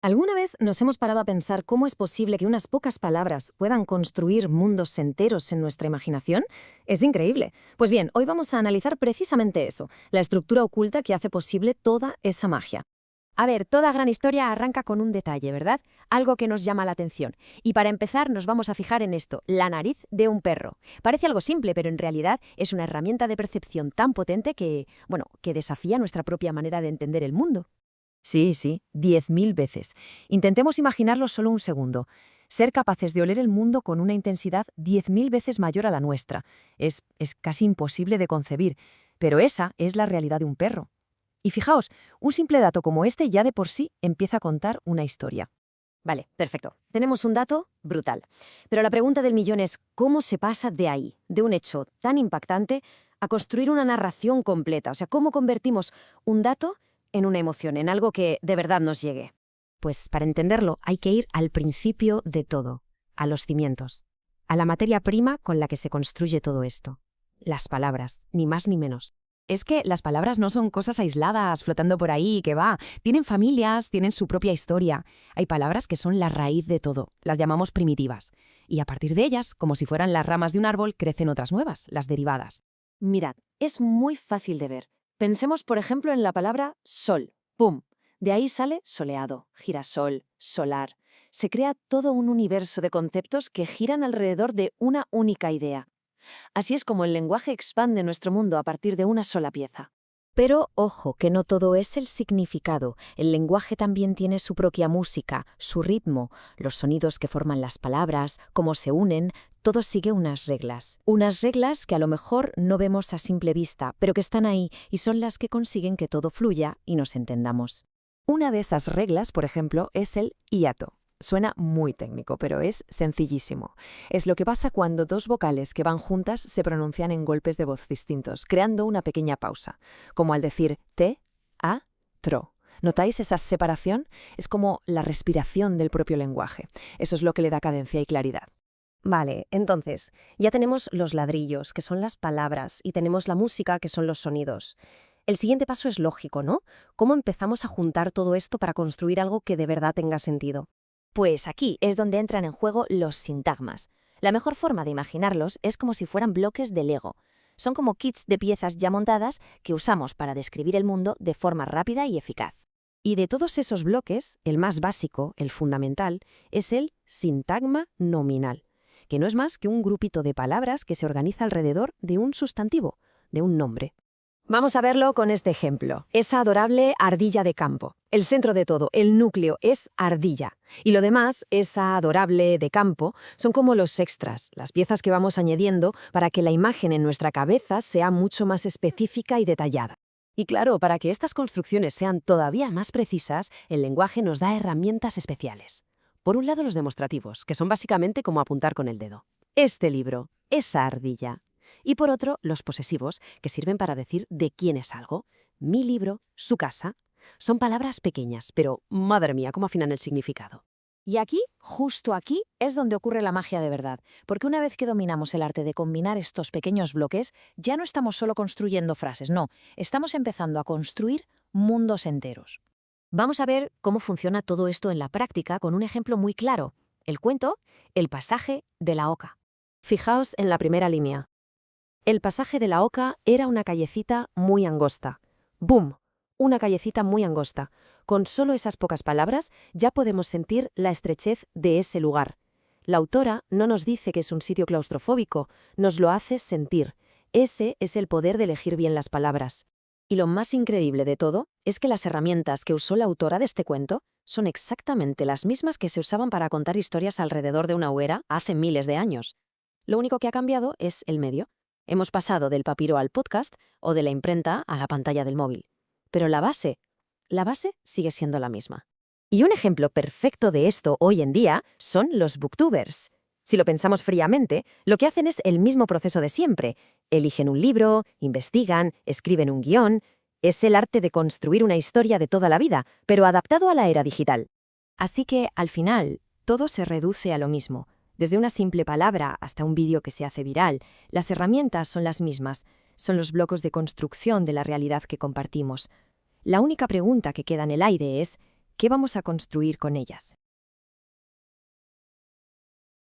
¿Alguna vez nos hemos parado a pensar cómo es posible que unas pocas palabras puedan construir mundos enteros en nuestra imaginación? Es increíble. Pues bien, hoy vamos a analizar precisamente eso, la estructura oculta que hace posible toda esa magia. A ver, toda gran historia arranca con un detalle, ¿verdad? Algo que nos llama la atención. Y para empezar nos vamos a fijar en esto, la nariz de un perro. Parece algo simple, pero en realidad es una herramienta de percepción tan potente que desafía nuestra propia manera de entender el mundo. Sí, 10.000 veces. Intentemos imaginarlo solo un segundo. Ser capaces de oler el mundo con una intensidad 10.000 veces mayor a la nuestra. Es casi imposible de concebir, pero esa es la realidad de un perro. Y fijaos, un simple dato como este ya de por sí empieza a contar una historia. Vale, perfecto. Tenemos un dato brutal. Pero la pregunta del millón es, ¿cómo se pasa de ahí, de un hecho tan impactante, a construir una narración completa? O sea, ¿cómo convertimos un dato en una emoción, en algo que de verdad nos llegue? Pues para entenderlo hay que ir al principio de todo, a los cimientos, a la materia prima con la que se construye todo esto. Las palabras, ni más ni menos. Es que las palabras no son cosas aisladas flotando por ahí, que va. Tienen familias, tienen su propia historia. Hay palabras que son la raíz de todo, las llamamos primitivas. Y a partir de ellas, como si fueran las ramas de un árbol, crecen otras nuevas, las derivadas. Mirad, es muy fácil de ver. Pensemos, por ejemplo, en la palabra sol. ¡Pum! De ahí sale soleado, girasol, solar. Se crea todo un universo de conceptos que giran alrededor de una única idea. Así es como el lenguaje expande nuestro mundo a partir de una sola pieza. Pero ojo, que no todo es el significado. El lenguaje también tiene su propia música, su ritmo, los sonidos que forman las palabras, cómo se unen, todo sigue unas reglas. Unas reglas que a lo mejor no vemos a simple vista, pero que están ahí y son las que consiguen que todo fluya y nos entendamos. Una de esas reglas, por ejemplo, es el hiato. Suena muy técnico, pero es sencillísimo. Es lo que pasa cuando dos vocales que van juntas se pronuncian en golpes de voz distintos, creando una pequeña pausa, como al decir te, a, tro. ¿Notáis esa separación? Es como la respiración del propio lenguaje. Eso es lo que le da cadencia y claridad. Vale, entonces, ya tenemos los ladrillos, que son las palabras, y tenemos la música, que son los sonidos. El siguiente paso es lógico, ¿no? ¿Cómo empezamos a juntar todo esto para construir algo que de verdad tenga sentido? Pues aquí es donde entran en juego los sintagmas. La mejor forma de imaginarlos es como si fueran bloques de Lego. Son como kits de piezas ya montadas que usamos para describir el mundo de forma rápida y eficaz. Y de todos esos bloques, el más básico, el fundamental, es el sintagma nominal, que no es más que un grupito de palabras que se organiza alrededor de un sustantivo, de un nombre. Vamos a verlo con este ejemplo. Esa adorable ardilla de campo. El centro de todo, el núcleo, es ardilla. Y lo demás, esa adorable de campo, son como los extras, las piezas que vamos añadiendo para que la imagen en nuestra cabeza sea mucho más específica y detallada. Y claro, para que estas construcciones sean todavía más precisas, el lenguaje nos da herramientas especiales. Por un lado, los demostrativos, que son básicamente como apuntar con el dedo. Este libro, esa ardilla. Y por otro, los posesivos, que sirven para decir de quién es algo. Mi libro, su casa. Son palabras pequeñas, pero madre mía, cómo afinan el significado. Y aquí, justo aquí, es donde ocurre la magia de verdad, porque una vez que dominamos el arte de combinar estos pequeños bloques, ya no estamos solo construyendo frases, no, estamos empezando a construir mundos enteros. Vamos a ver cómo funciona todo esto en la práctica con un ejemplo muy claro. El cuento, el pasaje de la oca. Fijaos en la primera línea. El pasaje de la Oca era una callecita muy angosta. ¡Bum! Una callecita muy angosta. Con solo esas pocas palabras ya podemos sentir la estrechez de ese lugar. La autora no nos dice que es un sitio claustrofóbico, nos lo hace sentir. Ese es el poder de elegir bien las palabras. Y lo más increíble de todo es que las herramientas que usó la autora de este cuento son exactamente las mismas que se usaban para contar historias alrededor de una hoguera hace miles de años. Lo único que ha cambiado es el medio. Hemos pasado del papiro al podcast o de la imprenta a la pantalla del móvil. Pero la base sigue siendo la misma. Y un ejemplo perfecto de esto hoy en día son los booktubers. Si lo pensamos fríamente, lo que hacen es el mismo proceso de siempre. Eligen un libro, investigan, escriben un guión. Es el arte de construir una historia de toda la vida, pero adaptado a la era digital. Así que, al final, todo se reduce a lo mismo. Desde una simple palabra hasta un vídeo que se hace viral, las herramientas son las mismas, son los blocos de construcción de la realidad que compartimos. La única pregunta que queda en el aire es, ¿Qué vamos a construir con ellas?